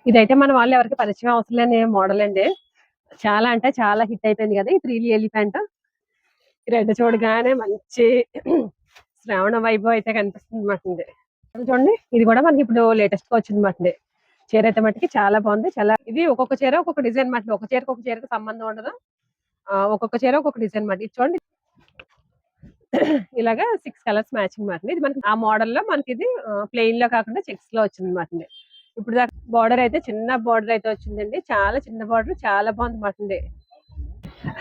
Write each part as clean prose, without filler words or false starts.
ఇదైతే మన వాళ్ళు ఎవరికి పరిచయం అవసరం లేని మోడల్ అండి. చాలా అంటే చాలా హిట్ అయిపోయింది కదా! ఈ 3 ఎలిఫెంట్. ఈ రెడ్ చూడగానే మంచి శ్రావణ వైభవం అయితే కనిపిస్తుంది మాటండి. చూడండి ఇది కూడా మనకి ఇప్పుడు లేటెస్ట్ గా వచ్చింది మాటండి. చీర అయితే మట్టుకి చాలా బాగుంది. చాలా ఇది ఒక్కొక్క చీర ఒక్కొక్క డిజైన్ మాట. ఒక చీరకు సంబంధం ఉండదు. ఒక్కొక్క చీర ఒక్కొక్క డిజైన్ మాట. ఇది చూడండి ఇలాగా 6 కలర్స్ మ్యాచింగ్ మాట. ఇది మనకి ఆ మోడల్ లో మనకి ఇది ప్లెయిన్ లో కాకుండా చెక్స్ లో వచ్చింది మాట. ఇప్పుడు దాకా బార్డర్ అయితే చిన్న బార్డర్ అయితే వచ్చిందండి. చాలా చిన్న బార్డర్ చాలా బాగుంది మాట.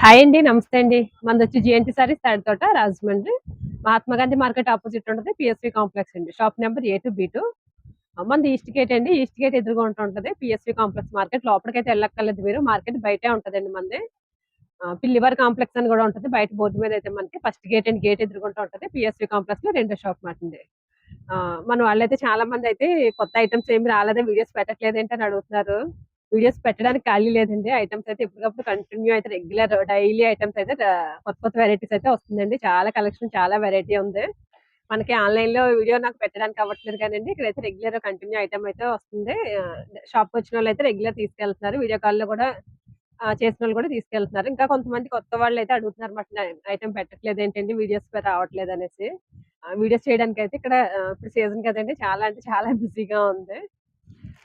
హాయ్ అండి, నమస్తే అండి. మనది వచ్చి జిఎన్టీ సారీస్ తోట రాజమండ్రి, మహాత్మా గాంధీ మార్కెట్ ఆపోజిట్ ఉంటుంది, పిఎస్వి కాంప్లెక్స్ అండి. Shop number A2B2. మనది ఈస్ట్ గేట్ అండి. ఈస్ట్ గేట్ ఎదురుగా ఉంటుంది పిఎస్వి కాంప్లెక్స్. మార్కెట్ లోపలికైతే వెళ్ళక్కర్లేదు మీరు, మార్కెట్ బయటే ఉంటదండి మనది. పిల్లివారి కాంప్లెక్స్ అని కూడా ఉంటుంది బయట బోర్డు మీద. అయితే మనకి ఫస్ట్ గేట్ అండ్ గేట్ ఎదురుకుంటూ ఉంటుంది పిఎస్వి కాంప్లెక్స్ లో రెండో షాప్ మాట. మన వాళ్ళైతే చాలా మంది అయితే కొత్త ఐటమ్స్ ఏమి రాలేదా, వీడియోస్ పెట్టట్లేదు ఏంటని అడుగుతున్నారు. వీడియోస్ పెట్టడానికి ఖాళీ లేదండి. ఐటమ్స్ అయితే ఎప్పటికప్పుడు కంటిన్యూ అయితే రెగ్యులర్ డైలీ ఐటమ్స్ అయితే కొత్త కొత్త వెరైటీస్ అయితే వస్తుందండి. చాలా కలెక్షన్ చాలా వెరైటీ ఉంది. మనకి ఆన్లైన్ లో వీడియో నాకు పెట్టడానికి అవ్వట్లేదు కానండి, ఇక్కడైతే రెగ్యులర్ కంటిన్యూ ఐటమ్ అయితే వస్తుంది. షాప్ వచ్చిన వాళ్ళు అయితే రెగ్యులర్ తీసుకెళ్తున్నారు. వీడియో కాల్ లో కూడా చేసిన వాళ్ళు కూడా తీసుకెళ్తున్నారు. ఇంకా కొంతమంది కొత్త వాళ్ళు అయితే అడుగుతున్నారు మాట, ఐటమ్ పెట్టట్లేదు ఏంటండి, వీడియోస్ రావట్లేదు అనేసి. వీడియోస్ చేయడానికి అయితే ఇక్కడ ఇప్పుడు సీజన్ కదండి, చాలా అంటే చాలా బిజీగా ఉంది.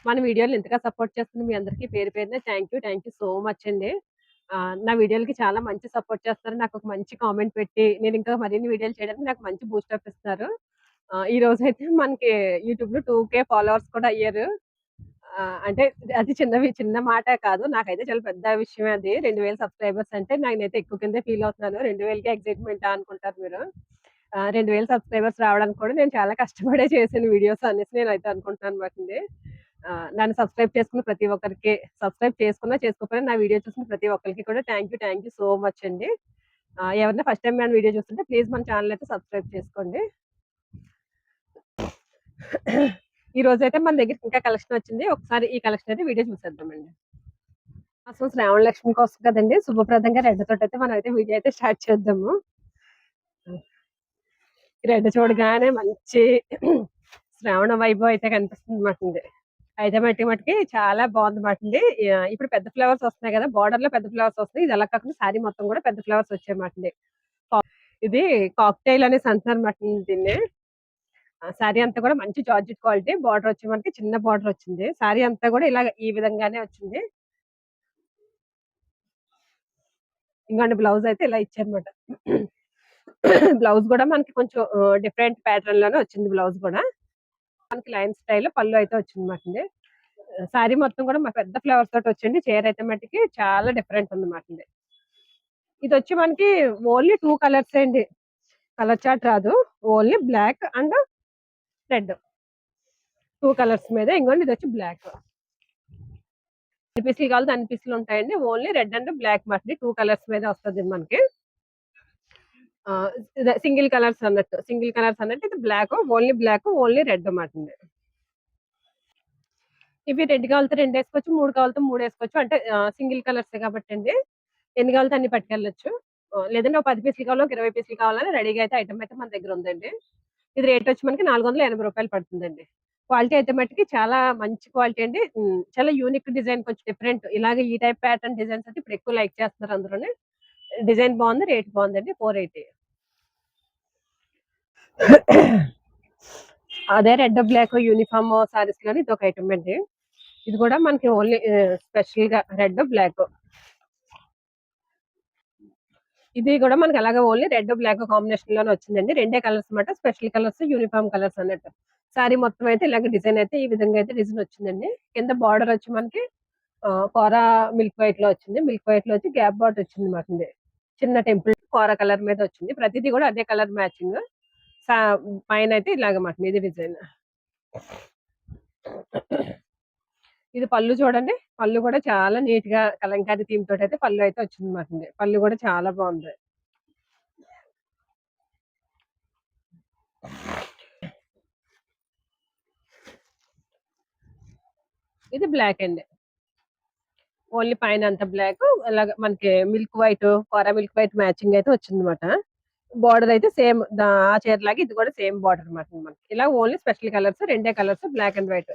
మన వీడియోలు ఇంతగా సపోర్ట్ చేస్తున్న మీ అందరికీ పేరు పేరున థ్యాంక్ యూ సో మచ్ అండి. నా వీడియోలకి చాలా మంచి సపోర్ట్ చేస్తారు. నాకు ఒక మంచి కామెంట్ పెట్టి నేను ఇంకా మరిన్ని వీడియోలు చేయడానికి నాకు మంచి బూస్టప్ ఇస్తారు. ఈ రోజు అయితే మనకి యూట్యూబ్ లో 2K ఫాలోవర్స్ కూడా అయ్యారు. అంటే అది చిన్న మాట కాదు, నాకైతే చాలా పెద్ద విషయమే అది. 2000 సబ్స్క్రైబర్స్ అంటే నేనైతే ఎక్కువ కిందే ఫీల్ అవుతున్నాను. 2000కి ఎగ్జైట్మెంట్ అనుకుంటారు మీరు. 2000 సబ్స్క్రైబర్స్ రావడానికి కూడా నేను చాలా కష్టపడే చేసిన వీడియోస్ అనేసి నేనైతే అనుకుంటున్నాను అనమాట. నన్ను సబ్స్క్రైబ్ చేసుకున్న ప్రతి ఒక్కరికి, సబ్స్క్రైబ్ చేసుకున్నా చేసుకోకపోయినా నా వీడియో చూసిన ప్రతి ఒక్కరికి కూడా థ్యాంక్ యూ సో మచ్ అండి. ఎవరైనా ఫస్ట్ టైం మన వీడియో చూస్తుంటే ప్లీజ్ మన ఛానల్ అయితే సబ్స్క్రైబ్ చేసుకోండి. ఈ రోజు అయితే మన దగ్గర ఇంకా కలెక్షన్ వచ్చింది. ఒకసారి ఈ కలెక్షన్ అయితే వీడియో చూసేద్దామండి. అసలు శ్రావణ లక్ష్మి కోసం కదండి, శుభప్రదంగా రెడ్ తోటి అయితే మనం అయితే వీడియో అయితే స్టార్ట్ చేద్దాము. రెడ్ చూడగానే మంచి శ్రావణ వైభవం అయితే కనిపిస్తుంది మాటండి. అయితే మట్టికి చాలా బాగుంది మాటండి. ఇప్పుడు పెద్ద ఫ్లవర్స్ వస్తున్నాయి కదా, బార్డర్ లో పెద్ద ఫ్లవర్స్ వస్తాయి. ఇది అలా కాకుండా శారీ మొత్తం కూడా పెద్ద ఫ్లవర్స్ వచ్చాయి మాటండి. ఇది కాక్టైల్ అనేసి అంటున్నారు మాట దీన్ని. శారీ అంతా కూడా మంచి జార్జెట్ క్వాలిటీ. బార్డర్ వచ్చి మనకి చిన్న బార్డర్ వచ్చింది. శారీ అంతా కూడా ఇలా ఈ విధంగానే వచ్చింది. ఇంకోండి బ్లౌజ్ అయితే ఇలా ఇచ్చారనమాట. బ్లౌజ్ కూడా మనకి కొంచెం డిఫరెంట్ ప్యాటర్న్ లోనే వచ్చింది. బ్లౌజ్ కూడా మనకి లైన్ స్టైల్ పళ్ళు అయితే వచ్చింది మాట. శారీ మొత్తం కూడా పెద్ద ఫ్లవర్స్ తోటి వచ్చింది. చీర అయితే మట్టికి చాలా డిఫరెంట్ ఉంది మాట. ఇది వచ్చి మనకి ఓన్లీ 2 కలర్స్ అండి. కలర్ చార్ట్ రాదు. Only black and red 2 colours మీద. ఇంకోండి ఇది వచ్చి బ్లాక్. పీసులు కావాలి అన్ని పీసులు ఉంటాయండి. ఓన్లీ రెడ్ అండ్ బ్లాక్ మాట. 2 కలర్స్ మీద వస్తుంది మనకి. సింగిల్ కలర్స్ అన్నట్టు ఇది black, only black, only red మాట. ఇవి 2 కావాలితే 2 వేసుకోవచ్చు, 3 కావాలితే 3 వేసుకోవచ్చు. అంటే సింగిల్ కలర్స్ కాబట్టి అండి, ఎన్ని కావాలితే అన్ని పట్టుకెళ్ళొచ్చు. లేదంటే ఒక 10 పీసులు కావాలో 20 పీసులు కావాలని రెడీగా అయితే ఐటమ్ అయితే మన దగ్గర ఉందండి. ఇది రేట్ వచ్చి మనకి 480 రూపాయలు పడుతుందండి. క్వాలిటీ అయితే మట్టికి చాలా మంచి క్వాలిటీ అండి. చాలా యూనిక్ డిజైన్, కొంచెం డిఫరెంట్. ఇలాగే ఈ టైప్ ప్యాటర్న్ డిజైన్స్ అయితే ఇప్పుడు ఎక్కువ లైక్ చేస్తున్నారు అందులోనే. డిజైన్ బాగుంది, రేట్ బాగుందండి. 480. అదే రెడ్ బ్లాక్ యూనిఫామ్ సారీస్ కానీ ఇది ఒక ఐటమ్ అండి. ఇది కూడా మనకి ఓన్లీ స్పెషల్ గా రెడ్ బ్లాక్. ఇది కూడా మనకి అలాగే ఓన్లీ రెడ్ బ్లాక్ కాంబినేషన్ లోనే వచ్చిందండి. 2 కలర్స్ అన్నమాట. స్పెషల్ కలర్స్, యూనిఫామ్ కలర్స్ అన్నట్టు. సారీ మొత్తం అయితే ఇలాగ డిజైన్ అయితే ఈ విధంగా అయితే డిజైన్ వచ్చిందండి. కింద బార్డర్ వచ్చి మనకి కోరా మిల్క్ వైట్ లో వచ్చింది. మిల్క్ వైట్ లో వచ్చి గ్యాప్ బార్డర్ వచ్చింది మాట. చిన్న టెంపుల్ కోరా కలర్ మీద వచ్చింది. ప్రతిదీ కూడా అదే కలర్ మ్యాచింగ్. పైన అయితే ఇలాగ మాట ఇది డిజైన్. ఇది పళ్ళు చూడండి. పళ్ళు కూడా చాలా నీట్ గా కలంకారీ థీమ్ తోటి అయితే పళ్ళు అయితే వచ్చింది మాట. పళ్ళు కూడా చాలా బాగుంది. ఇది బ్లాక్ అండి. ఓన్లీ పైన అంత బ్లాక్, అలాగ మనకి మిల్క్ వైట్, కోరా మిల్క్ వైట్ మ్యాచింగ్ అయితే వచ్చింది అనమాట. బార్డర్ అయితే సేమ్ ఆ చీర లాగా ఇది కూడా సేమ్ బార్డర్ అనమాట. మనకి ఇలా only special colours, 2 colours, black and white.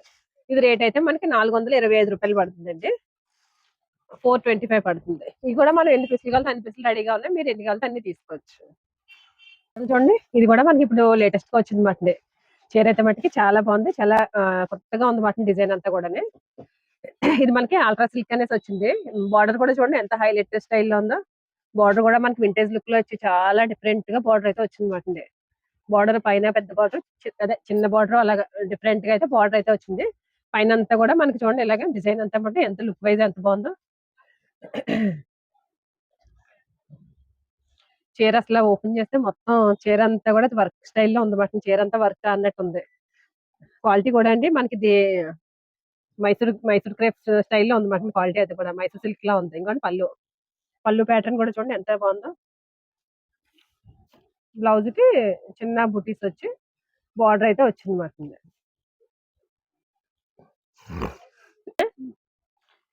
ఇది రేట్ అయితే మనకి 425 రూపాయలు పడుతుందండి. 425 పడుతుంది. ఇవి కూడా మనం ఎన్ని పీసులు కావాలంటే అన్ని పీసులు రెడీగా ఉన్నాయి. మీరు ఎన్ని కావాలంటే అన్ని తీసుకోవచ్చు. చూడండి ఇది కూడా మనకి ఇప్పుడు లేటెస్ట్ గా వచ్చింది మాట. చీర అయితే మట్టుకి చాలా బాగుంది. చాలా కొత్తగా ఉంది మాట డిజైన్ అంతా కూడా. ఇది మనకి ఆల్ట్రా సిల్క్ అనేసి వచ్చింది. బార్డర్ కూడా చూడండి ఎంత హైలైట్ స్టైల్లో ఉందో. బార్డర్ కూడా మనకి వింటేజ్ లుక్ లో వచ్చి చాలా డిఫరెంట్ గా బార్డర్ అయితే వచ్చింది మాట. బార్డర్ పైన పెద్ద బార్డర్, అదే చిన్న బార్డర్, అలాగా డిఫరెంట్ గా అయితే బార్డర్ అయితే వచ్చింది. పైన అంతా కూడా మనకి చూడండి ఇలాగే డిజైన్ అంతా మటు ఎంత లుక్ వైజ్ ఎంత బాగుందో. చీర అసలు ఓపెన్ చేస్తే మొత్తం చీర అంతా కూడా వర్క్ స్టైల్లో ఉంది మాట. చీర అంతా వర్క్ అన్నట్టు ఉంది. క్వాలిటీ కూడా అండి మనకి మైసూర్ మైసూర్ క్రేప్స్ స్టైల్లో ఉంది మాట. క్వాలిటీ అయితే కూడా మైసూర్ సిల్క్ లా ఉంది. ఇంకోటి పళ్ళు, పళ్ళు ప్యాటర్న్ కూడా చూడండి ఎంత బాగుందో. బ్లౌజ్ కి చిన్న బుటీస్ వచ్చి బార్డర్ అయితే వచ్చింది మాట.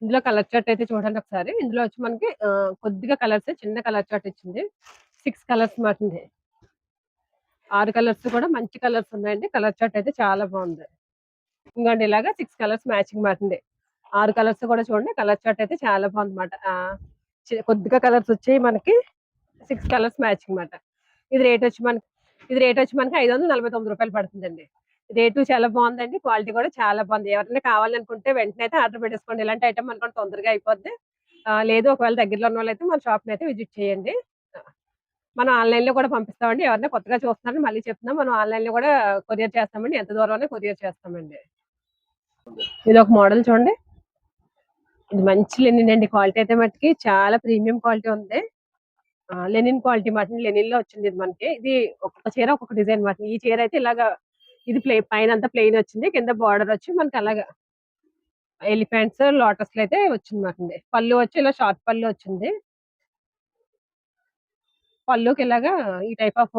ఇందులో కలర్ చార్ట్ అయితే చూడండి ఒకసారి. ఇందులో వచ్చి మనకి కొద్దిగా కలర్స్, చిన్న కలర్ చార్ట్ ఇచ్చింది. 6 కలర్స్ మాట. 6 కలర్స్ కూడా మంచి కలర్స్ ఉన్నాయండి. కలర్ చార్ట్ అయితే చాలా బాగుంది. ఇంకోండి ఇలాగా 6 కలర్స్ మ్యాచింగ్ మాట. 6 కలర్స్ కూడా చూడండి. కలర్ చార్ట్ అయితే చాలా బాగుంది మాట. కొద్దిగా కలర్స్ వచ్చాయి మనకి. 6 కలర్స్ మ్యాచింగ్ మాట. ఇది రేట్ వచ్చి మనకి 549 రూపాయలు పడుతుందండి. రేటు చాలా బాగుందండి. క్వాలిటీ కూడా చాలా బాగుంది. ఎవరైనా కావాలనుకుంటే వెంటనే అయితే ఆర్డర్ పెట్టేసుకోండి. ఇలాంటి ఐటమ్ అనుకోండి తొందరగా అయిపోద్ది. లేదు ఒకవేళ దగ్గరలో ఉన్న వాళ్ళైతే మన షాప్ అయితే విజిట్ చేయండి. మనం ఆన్లైన్ లో కూడా పంపిస్తామండి. ఎవరైనా కొత్తగా చూస్తున్నారని మళ్ళీ చెప్తున్నాం. మనం ఆన్లైన్ లో కూడా కొరియర్ చేస్తామండి. ఎంత దూరం కొరియర్ చేస్తామండి. ఇది ఒక మోడల్ చూడండి. ఇది మంచి లెనిన్ అండి. క్వాలిటీ అయితే మట్టుకి చాలా ప్రీమియం క్వాలిటీ ఉంది. లెనిన్ క్వాలిటీ మాట. లెనిన్ లో వచ్చింది ఇది మనకి. ఇది ఒక్కొక్క చీర ఒక్కొక్క డిజైన్ మాట. ఈ చీర అయితే ఇలాగా ఇది పైన అంతా ప్లెయిన్ వచ్చింది. కింద బార్డర్ వచ్చి మనకి అలాగా ఎలిఫెంట్స్, లోటస్ అయితే వచ్చింది మాట. పళ్ళు వచ్చి ఇలా షార్ట్ పళ్ళు వచ్చింది. పళ్ళుకి ఇలాగా ఈ టైప్ ఆఫ్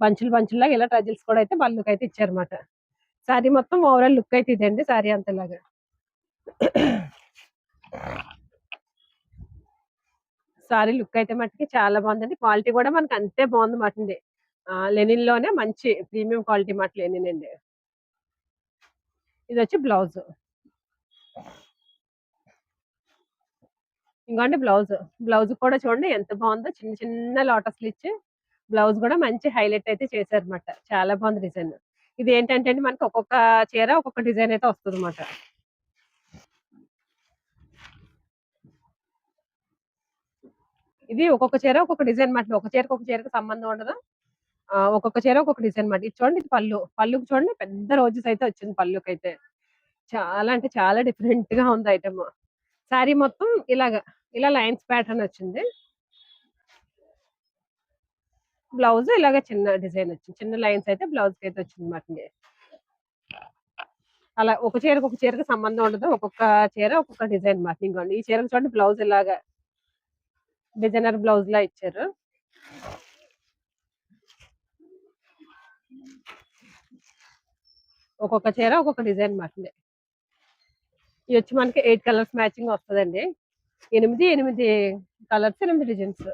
బంచులు బంచులు లాగా ఇలా టజిల్స్ కూడా అయితే పళ్ళుకి అయితే ఇచ్చారన్నమాట. సారీ మొత్తం ఓవరాల్ లుక్ అయితే ఇదండి. సారీ అంతలాగా సారీ లుక్ అయితే మట్టుకి చాలా బాగుందండి. క్వాలిటీ కూడా మనకి అంతే బాగుంది మాట. లెనిన్ లోనే మంచి ప్రీమియం క్వాలిటీ మాట లెనిన్ అండి. ఇది వచ్చి బ్లౌజ్. ఇంకోండి బ్లౌజ్. బ్లౌజ్ కూడా చూడండి ఎంత బాగుందో. చిన్న చిన్న లోటస్లు ఇచ్చి బ్లౌజ్ కూడా మంచి హైలైట్ అయితే చేశారన్నమాట. చాలా బాగుంది డిజైన్. ఇది ఏంటంటే అండి మనకి ఒక్కొక్క చీర ఒక్కొక్క డిజైన్ అయితే వస్తుంది అన్నమాట. ఇది ఒక్కొక్క చీర ఒక్కొక్క డిజైన్ మాట. ఒక చీరకు ఒక చీరకు సంబంధం ఉండదు. ఒక్కొక్క చీర ఒక్కొక్క డిజైన్ మాట. ఇది చూడండి ఇది పళ్ళు. పళ్ళుకి చూడండి పెద్ద రోజెస్ అయితే వచ్చింది పళ్ళుకి అయితే. చాలా అంటే చాలా డిఫరెంట్ గా ఉంది ఐటమ్. శారీ మొత్తం ఇలాగా ఇలా లైన్స్ ప్యాటర్న్ వచ్చింది. బ్లౌజ్ ఇలాగ చిన్న డిజైన్ వచ్చింది. చిన్న లైన్స్ అయితే బ్లౌజ్ కి అయితే వచ్చింది మాట. అలా ఒక చీరకు ఒక చీరకు సంబంధం ఉండదు. ఒక్కొక్క చీర ఒక్కొక్క డిజైన్ మాట. ఇంకోండి ఈ చీరకు చూడండి బ్లౌజ్ ఇలాగా డిజైనర్ బ్లౌజ్ లా ఇచ్చారు. ఒక్కొక్క చీర ఒక్కొక్క డిజైన్ మాట. ఇది వచ్చి మనకి 8 కలర్స్ మ్యాచింగ్ వస్తుందండి. 8 కలర్స్, 8 డిజైన్స్.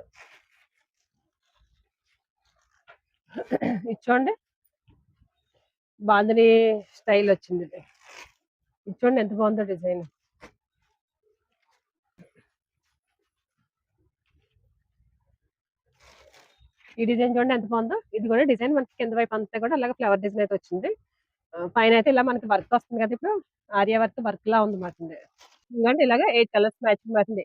ఇది చూడండి బాందిని స్టైల్ వచ్చింది. ఇది చూడండి ఎంత బాగుందో డిజైన్. ఈ డిజైన్ చూడండి ఎంత బాగుందో. ఇది కూడా డిజైన్ మనకి కింద వైపు అంతా కూడా అలాగే ఫ్లవర్ డిజైన్ అయితే వచ్చింది. పైన అయితే ఇలా మనకి వర్క్ వస్తుంది కదా. ఇప్పుడు ఆర్య వర్క్ లా ఉంది మాట. ఎందుకంటే ఇలాగ 8 కలర్స్ మ్యాచింగ్ పడుతుంది.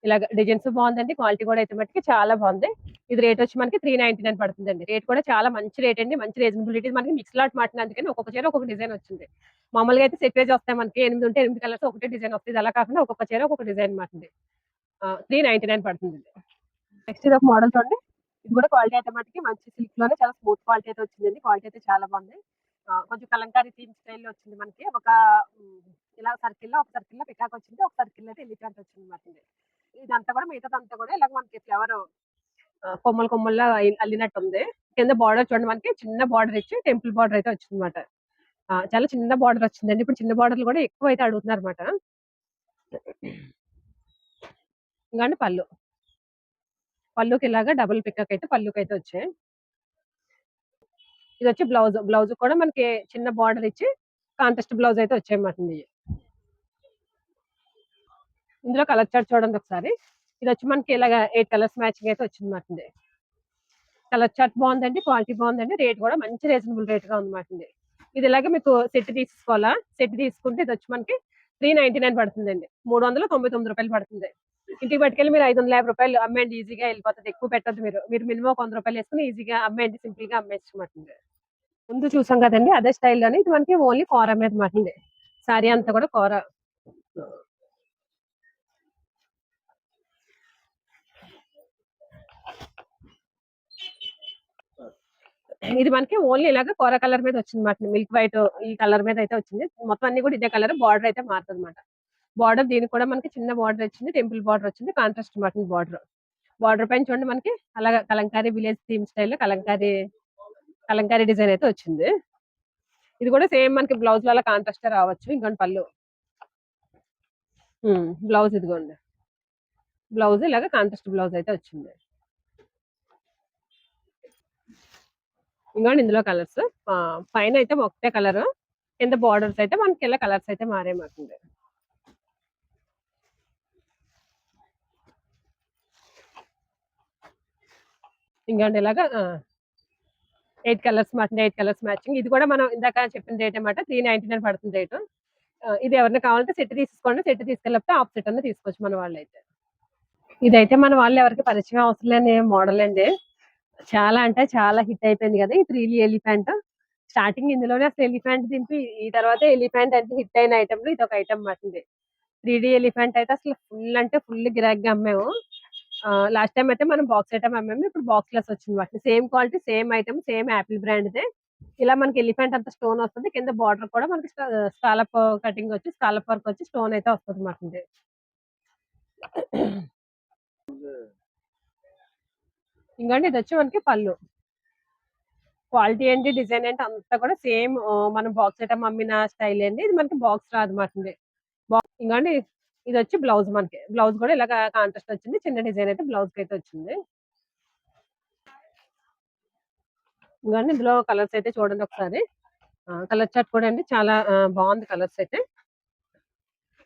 ఇలాగ డిజైన్స్ బాగుందండి. క్వాలిటీ కూడా అయితే మట్టుకి చాలా బాగుంది. ఇది రేట్ వచ్చి మనకి 399 పడుతుందండి. రేట్ కూడా చాలా మంచి రేట్ అండి. మంచి రీజనబిలిటీ. మనకి మిక్స్ లాట్ మాట. అందుకని ఒక్కొక్క చీర ఒక్కొక్క డిజైన్ వచ్చింది. మామూలుగా అయితే సెపరేజ్ వస్తాయి మనకి. 8 ఉంటే 8 కలర్స్ ఒకటే డిజైన్ వస్తుంది. అలా కాకుండా ఒక్కొక్క చీర ఒక్కొక్క డిజైన్ మాట. 399 పడుతుంది. నెక్స్ట్ ఇది ఒక మోడల్ చూడండి. ఇది కూడా క్వాలిటీ అయితే మటుకి మంచి సిల్క్ లోనే చాలా స్మూత్ క్వాలిటీ అయితే వచ్చిందండి. క్వాలిటీ అయితే చాలా బాగుంది. కొంచెం కలంకారీ థీమ్ స్టైల్లో వచ్చింది మనకి. ఇలా సర్కిల్ లో ఒక సర్కిల్ లో పికాక్ వచ్చింది. ఒక సర్కిల్ అయితే ఎలిఫెంట్ వచ్చింది మాట. ఇదంతా కూడా మిగతాదంతా కూడా ఇలా మనకి ఫ్లవర్ కొమ్మలు కొమ్మల్లా అల్లినట్టు ఉంది. కింద బార్డర్ చూడండి మనకి చిన్న బార్డర్ ఇచ్చి టెంపుల్ బార్డర్ అయితే వచ్చింది అనమాట. చాలా చిన్న బార్డర్ వచ్చిందండి. ఇప్పుడు చిన్న బార్డర్లు కూడా ఎక్కువ అయితే అడుగుతున్నారు అనమాట. ఇంకా పళ్ళు, పళ్ళుకి ఇలాగా డబుల్ పికాక్ అయితే పళ్ళుకి అయితే వచ్చాయి. ఇది వచ్చి బ్లౌజ్. బ్లౌజ్ కూడా మనకి చిన్న బార్డర్ ఇచ్చి కాంట్రాస్ట్ బ్లౌజ్ అయితే వచ్చాయన్నమాట ఇందులో కలర్ చార్ట్ చూడండి ఒకసారి. ఇది వచ్చి మనకి ఇలాగ 8 కలర్స్ మ్యాచింగ్ అయితే వచ్చిందన్నమాట. కలర్ చార్ట్ బాగుందండి, క్వాలిటీ బాగుందండి, రేట్ కూడా మంచి రీజనబుల్ రేట్ గా ఉందన్నమాట. ఇది ఇలాగే మీకు సెట్ తీసుకోవాలా, సెట్ తీసుకుంటే ఇది వచ్చి మనకి 399 పడుతుందండి. 399 రూపాయలు పడుతుంది. ఇంటికి పట్టుకెళ్ళి మీరు 550 రూపాయలు అమ్మేయండి, ఈజీగా వెళ్ళిపోతుంది. ఎక్కువ పెట్టద్దు, మీరు మినిమం 100 రూపాయలు వేసుకుని ఈజీగా అమ్మేయండి, సింపుల్ గా అమ్మేసుకోమంటుంది. ముందు చూసాం కదండి, అదే స్టైల్లోనే ఇది మనకి ఓన్లీ కూర మీద మాటండి. సారీ అంతా కూడా కూర. ఇది మనకి ఓన్లీ ఇలాగా కూర కలర్ మీద వచ్చింది మాట, మిల్క్ వైట్ ఈ కలర్ మీద అయితే వచ్చింది. మొత్తం అన్ని కూడా ఇదే కలర్, బార్డర్ అయితే మారుతుంది అనమాట. బార్డర్ దీనికి కూడా మనకి చిన్న బార్డర్ వచ్చింది, టెంపుల్ బార్డర్ వచ్చింది, కాంట్రాస్ట్ మటన్ బార్డర్. బార్డర్ పైన చూడండి మనకి అలాగా Kalamkari village theme style Kalamkari design అయితే వచ్చింది. ఇది కూడా సేమ్ మనకి బ్లౌజ్ లో అలా కాంట్రాస్ట్ రావచ్చు. ఇంకోటి పళ్ళు, బ్లౌజ్ ఇదిగోండి, బ్లౌజ్ ఇలాగా కాంట్రాస్ట్ బ్లౌజ్ అయితే వచ్చింది. ఇంకోండి ఇందులో కలర్స్, పైన అయితే ఒకటే కలర్, కింద బార్డర్స్ అయితే మనకి ఇలా కలర్స్ అయితే మారేమాకుంది. ఇంకోండి ఇలాగా 8 కలర్స్ మాట, 8 కలర్స్ మ్యాచింగ్. ఇది కూడా మనం ఇందాక చెప్పిన రేట్ అనమాట, 399 పడుతుంది రేటు. ఇది ఎవరిని కావాలంటే సెట్ తీసుకోండి, సెట్ తీసుకెళ్ళితే ఆఫ్ సెట్ అన్న తీసుకోవచ్చు మన వాళ్ళు అయితే. ఇదైతే మన వాళ్ళు ఎవరికి పరిచయం అవసరం లేని మోడల్ అండి. చాలా అంటే చాలా హిట్ అయిపోయింది కదా ఈ 3D ఎలిఫెంట్. స్టార్టింగ్ ఇందులోనే అసలు ఎలిఫెంట్ దింపి ఈ తర్వాత ఎలిఫెంట్ అంటే హిట్ అయిన ఐటమ్ లో ఇది ఒక ఐటమ్ మాటింది. 3D ఎలిఫెంట్ అయితే అసలు ఫుల్ అంటే ఫుల్ గిరాక్గా అమ్మాము. లాస్ట్ టైం అయితే మనం బాక్స్ ఐటమ్ అమ్మాము, ఇప్పుడు బాక్స్ లెస్ వచ్చింది వాటి. Same quality, same item, same Apple బ్రాండ్దే. ఇలా మనకి ఎలిఫెంట్ అంత స్టోన్ వస్తుంది, కింద బార్డర్ కూడా మనకి స్కాలప్ కటింగ్ వచ్చి స్కాలప్ వర్క్ వచ్చి స్టోన్ అయితే వస్తుంది మాట. ఇంకండి ఇది వచ్చి మనకి పళ్ళు. క్వాలిటీ ఏంటి, డిజైన్ ఏంటి అంతా కూడా సేమ్ మనం బాక్స్ ఐటమ్ అమ్మిన స్టైల్ అండి. ఇది మనకి బాక్స్ రాదు మాట. ఇంకండి ఇది వచ్చి బ్లౌజ్, మనకి బ్లౌజ్ కూడా ఇలాగ కాంట్రాస్ట్ వచ్చింది, చిన్న డిజైన్ అయితే బ్లౌజ్ కి అయితే వచ్చింది. ఇంకండి ఇందులో కలర్స్ అయితే చూడండి ఒకసారి. కలర్ చార్ట్ కూడా అండి చాలా బాగుంది కలర్స్ అయితే.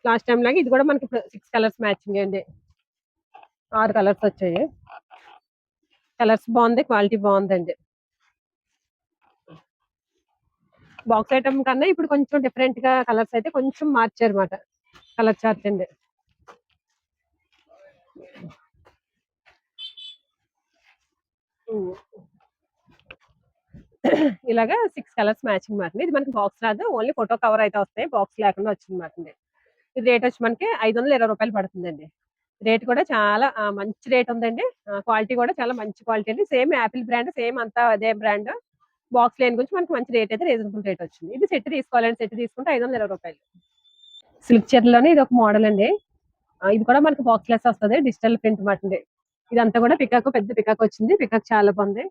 లాస్ట్ టైం లాగా ఇది కూడా మనకి 6 కలర్స్ మ్యాచింగ్ అండి, 6 కలర్స్ వచ్చాయి. కలర్స్ బాగుంది, క్వాలిటీ బాగుందండి. బాక్స్ ఐటమ్ కన్నా ఇప్పుడు కొంచెం డిఫరెంట్ గా కలర్స్ అయితే కొంచెం మార్చారు అనమాట. కలర్ చార్ట్ అండి. ఇలాగా 6 కలర్స్ మ్యాచింగ్ మాట. ఇది మనకి బాక్స్ రాదు, ఓన్లీ ఫోటో కవర్ అయితే వస్తాయి, బాక్స్ లేకుండా వచ్చింది మాట. ఇది రేట్ వచ్చి మనకి 520 రూపాయలు పడుతుందండి. రేట్ కూడా చాలా మంచి రేట్ ఉందండి. క్వాలిటీ కూడా చాలా మంచి క్వాలిటీ అండి. సేమ్ యాపిల్ బ్రాండ్, సేమ్ అంతా అదే బ్రాండ్. బాక్స్ లేని గురించి మనకి మంచి రేట్ అయితే రీజనబుల్ రేట్ వచ్చింది. ఇది సెట్ తీసుకోవాలండి, సెట్ తీసుకుంటే 520 రూపాయలు. సిల్క్ చీరలోనే ఇది ఒక మోడల్ అండి. ఇది కూడా మనకి బాక్స్ లెస్ వస్తుంది, డిజిటల్ ప్రింట్ మాట. ఇదంతా కూడా పికాక్, పెద్ద పికాక్ వచ్చింది, పికాక్ చాలా బాగుంది.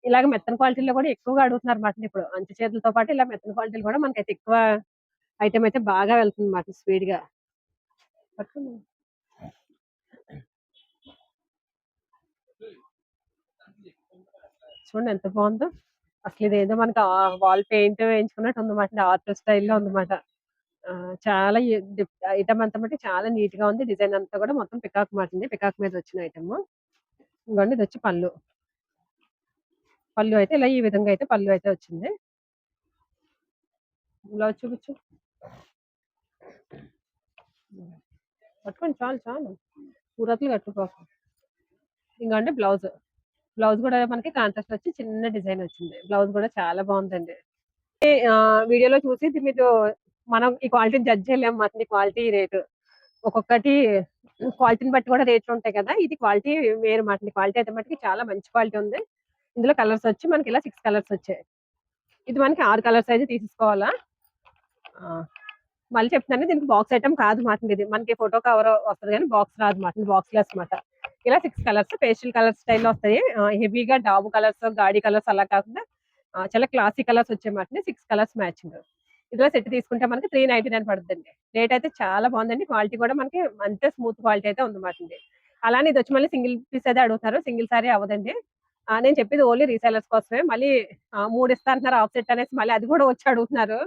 ఇలాగ మెత్తన క్వాలిటీలో కూడా ఎక్కువగా అడుగుతున్నారు మాట. ఇప్పుడు అంచు చేతులతో పాటు ఇలా మెత్తన క్వాలిటీలు కూడా మనకైతే ఎక్కువ ఐటమ్ అయితే బాగా వెళ్తుంది మాట, స్పీడ్ గా. చూడండి ఎంత బాగుందో అసలు. ఇదేదో మనకి వాల్ పెయింట్ వేయించుకున్నట్టు ఉందన్నమాట, ఆర్ట్ స్టైల్లో ఉందన్నమాట. చాలా ఐటమ్ అంతా బట్టి చాలా నీట్ గా ఉంది. డిజైన్ అంతా కూడా మొత్తం పికాక్ మాటింది, పికాక్ మీద వచ్చిన ఐటమ్. ఇంకోండి ఇది వచ్చి పళ్ళు. పళ్ళు అయితే ఇలా ఈ విధంగా అయితే పళ్ళు అయితే వచ్చింది. బ్లౌజ్ చూపించు, పట్టుకోండి, చాలు చాలు, పూరత్లు కట్టుకోక. ఇంకోండి బ్లౌజ్. బ్లౌజ్ కూడా మనకి కాంట్రాస్ట్ వచ్చి చిన్న డిజైన్ వచ్చింది. బ్లౌజ్ కూడా చాలా బాగుందండి. వీడియోలో చూసి మీరు మనం ఈ క్వాలిటీని జడ్జ్ చేయలేము మాట, క్వాలిటీ రేటు ఒక్కొక్కటి క్వాలిటీని బట్టి కూడా రేట్లు ఉంటాయి కదా. ఇది క్వాలిటీ వేరు మాట. క్వాలిటీ అయితే మటుకి చాలా మంచి క్వాలిటీ ఉంది. ఇందులో కలర్స్ వచ్చి మనకి ఇలా 6 కలర్స్ వచ్చాయి. ఇది మనకి 6 కలర్స్ అయితే తీసుకోవాలా. మళ్ళీ చెప్తున్నాను, దీనికి బాక్స్ ఐటమ్ కాదు మాట. ఇది మనకి ఫోటో కవర్ వస్తుంది కానీ బాక్స్ రాదు మాట, బాక్స్ లెస్ మాట. ఇలా 6 కలర్స్ పేస్టల్ కలర్స్ స్టైల్లో వస్తాయి. హెవీగా డాబు కలర్స్, గాడి కలర్స్ అలా కాకుండా చాలా క్లాసిక్ కలర్స్ వచ్చాయి మాట. 6 కలర్స్ మ్యాచింగ్. ఇదిలో సెట్ తీసుకుంటే మనకి 399 పడుతుందండి. రేట్ అయితే చాలా బాగుందండి. క్వాలిటీ కూడా మనకి అంతే స్మూత్ క్వాలిటీ అయితే ఉందన్నమాట. అలానే ఇది వచ్చి మళ్ళీ సింగిల్ పీస్ అయితే అడుగుతారు, సింగిల్ సారీ అవ్వదండి. నేను చెప్పేది ఓన్లీ రీసెలర్స్ కోసమే. మళ్ళీ 3 ఇస్తా అంటున్నారు ఆఫ్ సెట్ అనేసి, మళ్ళీ అది కూడా వచ్చి అడుగుతున్నారు.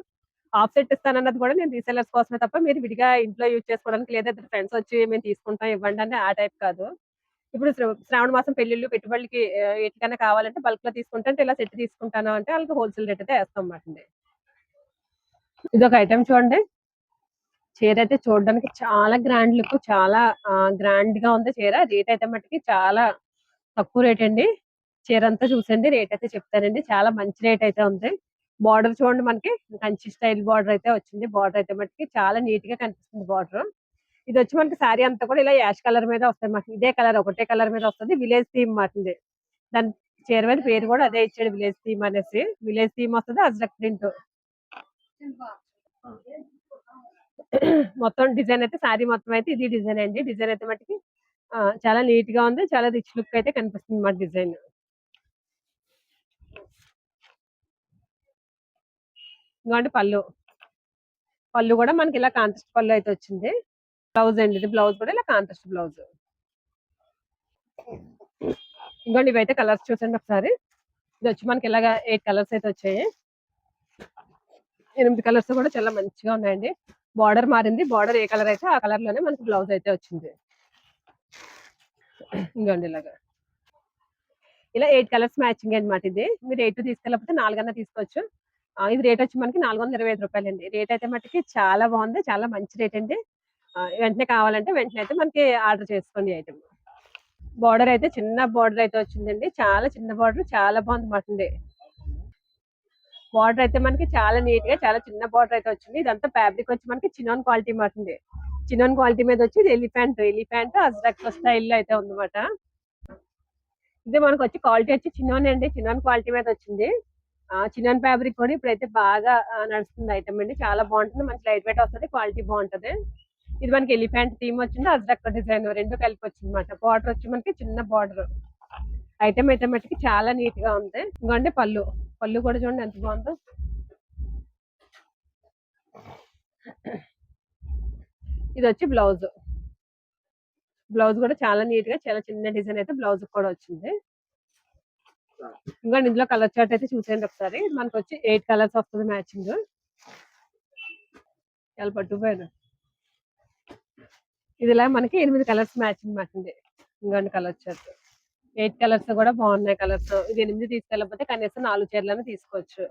హాఫ్ సెట్ ఇస్తానన్నది కూడా నేను రీసెల్లర్స్ కోసమే తప్ప మీరు విడిగా ఇంట్లో యూజ్ చేసుకోవడానికి లేదా ఫ్రెండ్స్ వచ్చి మేము తీసుకుంటాం ఇవ్వండి అని ఆ టైప్ కాదు. ఇప్పుడు శ్రావణ మాసం పెళ్లిళ్ళు పెట్టుబడులకి ఎటికన్నా కావాలంటే బల్క్ లో తీసుకుంటే అంటే ఇలా సెట్ తీసుకుంటాను అంటే వాళ్ళకి హోల్సేల్ రేట్ అయితే వేస్తాం అన్నమాట. ఇది ఒక ఐటమ్ చూడండి. చీర అయితే చూడడానికి చాలా గ్రాండ్ లుక్, చాలా గ్రాండ్ గా ఉంది చీర. రేట్ అయితే మట్టుకి చాలా తక్కువ రేట్ అండి. చీర అంతా చూసండి రేట్ అయితే చెప్తానండి. చాలా మంచి రేట్ అయితే ఉంది. బార్డర్ చూడండి, మనకి కంచి స్టైల్ బార్డర్ అయితే వచ్చింది. బార్డర్ అయితే మట్టుకి చాలా నీట్ గా కనిపిస్తుంది బార్డర్. ఇది వచ్చి మనకి శారీ అంతా కూడా ఇలా యాష్ కలర్ మీద వస్తుంది మాకు. ఇదే కలర్ ఒకటే కలర్ మీద వస్తుంది. విలేజ్ థీమ్ మాటింది. దాని చీర మీద పేరు కూడా అదే ఇచ్చాడు, విలేజ్ థీమ్ అనేసి. విలేజ్ థీమ్ వస్తుంది, అజ్రక్ ప్రింట్. మొత్తం డిజైన్ అయితే శారీ మొత్తం అయితే ఇది డిజైన్ అండి. డిజైన్ అయితే మట్టుకి చాలా నీట్ గా ఉంది. చాలా రిచ్ లుక్ అయితే కనిపిస్తుంది మా డిజైన్. ఇంకోండి పళ్ళు. పళ్ళు కూడా మనకి ఇలా కాంట్రాస్ట్ పళ్ళు అయితే వచ్చింది. బ్లౌజ్ అండి, ఇది బ్లౌజ్ కూడా ఇలా కాంట్రాస్ట్ బ్లౌజ్. ఇంకోండి ఇవైతే కలర్స్ చూసండి ఒకసారి. ఇది వచ్చి మనకి ఇలాగా 8 కలర్స్ అయితే వచ్చాయి. 8 కలర్స్ కూడా చాలా మంచిగా ఉన్నాయండి. బార్డర్ మారింది. బార్డర్ ఏ కలర్ అయితే ఆ కలర్ లోనే మనకి బ్లౌజ్ అయితే వచ్చింది. ఇంకోండి ఇలాగా ఇలా 8 కలర్స్ మ్యాచింగ్ అనమాట. ఇది మీరు 8 తీసుకెళ్ళకపోతే 4 తీసుకోవచ్చు. ఇది రేట్ వచ్చి మనకి 425 రూపాయలండి. రేట్ అయితే మట్టుకి చాలా బాగుంది. చాలా మంచి రేట్ అండి. వెంటనే కావాలంటే వెంటనే అయితే మనకి ఆర్డర్ చేసుకోండి ఐటమ్. బార్డర్ అయితే చిన్న బార్డర్ అయితే వచ్చిందండి. చాలా చిన్న బార్డర్, చాలా బాగుంది మాట. బార్డర్ అయితే మనకి చాలా నీట్ గా చాలా చిన్న బార్డర్ అయితే వచ్చింది. ఇదంతా ఫ్యాబ్రిక్ వచ్చి మనకి చినాన్ క్వాలిటీ మాట. చినాన్ క్వాలిటీ మీద వచ్చి ఇది ఎలిఫెంట్ అజ్రక్ స్టైల్ లో అయితే ఉందన్నమాట. ఇది మనకు వచ్చి క్వాలిటీ వచ్చి చినాన్ అండి. చినాన్ క్వాలిటీ మీద వచ్చింది. చినాన్ ఫ్యాబ్రిక్ కూడా ఇప్పుడైతే బాగా నడుస్తుంది ఐటమ్ అండి. చాలా బాగుంటుంది. మంచి లైట్ వెయిట్ వస్తుంది. క్వాలిటీ బాగుంటది. ఇది మనకి ఎలిఫెంట్ థీమ్ వచ్చింది, అజ్రక్ డిజైన్ రెండు కలిపి వచ్చింది అనమాట. బార్డర్ వచ్చి మనకి చిన్న బార్డర్. ఐటమ్ అయితే మట్టుకి చాలా నీట్ గా ఉంది. ఇంకోండి పళ్ళు. పళ్ళు కూడా చూడండి ఎంత బాగుందో. ఇది వచ్చి బ్లౌజ్. బ్లౌజ్ కూడా చాలా నీట్ గా చాలా చిన్న డిజైన్ అయితే బ్లౌజ్ కూడా వచ్చింది. ఇంకా ఇందులో కలర్ చార్ట్ అయితే చూసేయండి ఒకసారి. మనకు వచ్చి 8 కలర్స్ వస్తుంది మ్యాచింగ్. చాలా పట్టుపోయాను. ఇదిలా మనకి 8 కలర్స్ మ్యాచింగ్ మాటింది. ఇంకోండి కలర్ చార్ట్. 8 కలర్స్ కూడా బాగున్నాయి కలర్స్. ఇది 8 తీసుకెళ్ళకపోతే కనీసం 4 చీరలను తీసుకోవచ్చు.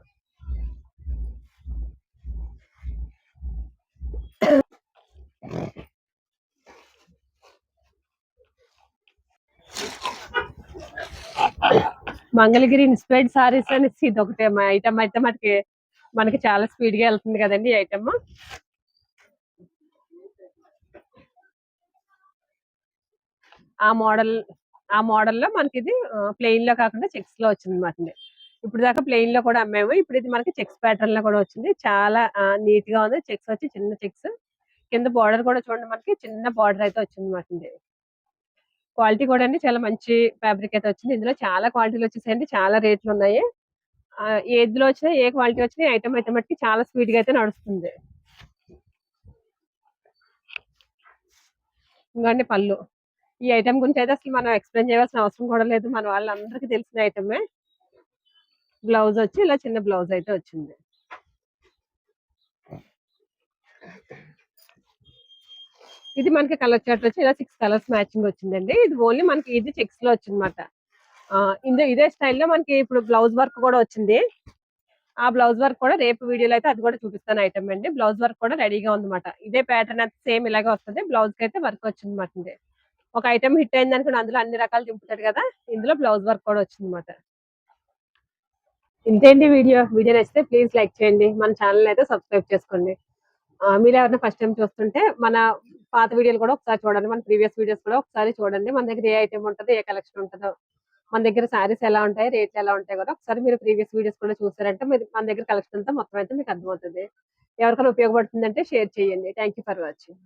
మంగళగిరి ఇన్స్పైర్డ్ సారీస్ అనేసి ఇది ఒకటే ఐటమ్ అయితే మనకి చాలా స్పీడ్ గా వెళ్తుంది కదండి ఈ ఐటమ్. ఆ మోడల్ లో మనకి ఇది ప్లెయిన్ లో కాకుండా చెక్స్ లో వచ్చింది అనమాట. ఇప్పుడు దాకా ప్లెయిన్ లో కూడా అమ్మాము. ఇప్పుడు ఇది మనకి చెక్స్ ప్యాటర్న్ లో కూడా వచ్చింది. చాలా నీట్ గా ఉంది. చెక్స్ వచ్చి చిన్న చెక్స్. కింద బార్డర్ కూడా చూడండి, మనకి చిన్న బార్డర్ అయితే వచ్చింది అనమాట. క్వాలిటీ కూడా అండి చాలా మంచి ఫ్యాబ్రిక్ అయితే వచ్చింది. ఇందులో చాలా క్వాలిటీలు వచ్చేసాయండి. చాలా రేట్లు ఉన్నాయి. ఏదిలో వచ్చినా ఏ క్వాలిటీ వచ్చినా ఐటమ్ అయితే మట్టి చాలా స్పీడ్ గా అయితే నడుస్తుంది. ఇంకోండి పళ్ళు. ఈ ఐటమ్ గురించి అయితే అసలు మనం ఎక్స్ప్లెయిన్ చేయాల్సిన అవసరం కూడా లేదు. మన వాళ్ళందరికీ తెలిసిన ఐటమే. బ్లౌజ్ వచ్చి ఇలా చిన్న బ్లౌజ్ అయితే వచ్చింది. ఇది మనకి కలర్ చార్ట్ వచ్చి ఇలా 6 కలర్స్ మ్యాచింగ్ వచ్చిందండి. ఇది ఓన్లీ మనకి ఇది చెక్స్ లో వచ్చిందన్నమాట. ఇదే స్టైల్లో మనకి ఇప్పుడు బ్లౌజ్ వర్క్ కూడా వచ్చింది. ఆ బ్లౌజ్ వర్క్ కూడా రేపు వీడియోలో అయితే అది కూడా చూపిస్తాను ఐటమ్ అండి. బ్లౌజ్ వర్క్ కూడా రెడీగా ఉందన్నమాట. ఇదే ప్యాటర్న్ అయితే సేమ్ ఇలాగే వస్తుంది. బ్లౌజ్ కి అయితే వర్క్ వచ్చింది అనమాట. ఒక ఐటమ్ హిట్ అయింది అనుకోండి, అందులో అన్ని రకాలు దింపుతాడు కదా, ఇందులో బ్లౌజ్ వర్క్ కూడా వచ్చింది అనమాట. ఇంతేంటి వీడియో నచ్చితే ప్లీజ్ లైక్ చేయండి. మన ఛానల్ అయితే సబ్స్క్రైబ్ చేసుకోండి. మీరు ఎవరైనా ఫస్ట్ టైం చూస్తుంటే మన పాత వీడియోలు కూడా ఒకసారి చూడండి. మన ప్రీవియస్ వీడియోస్ కూడా ఒకసారి చూడండి. మన దగ్గర ఏ ఐటమ్ ఉంటుందో, ఏ కలెక్షన్ ఉంటుందో, మన దగ్గర శారీస్ ఎలా ఉంటాయి, రేట్లు ఎలా ఉంటాయి కూడా ఒకసారి మీరు ప్రీవియస్ వీడియోస్ కూడా చూసారంటే మీరు మన దగ్గర కలెక్షన్ అంతా మొత్తం అయితే మీకు అర్థమవుతుంది. ఎవరికైనా ఉపయోగపడుతుందంటే షేర్ చేయండి. Thank for watching.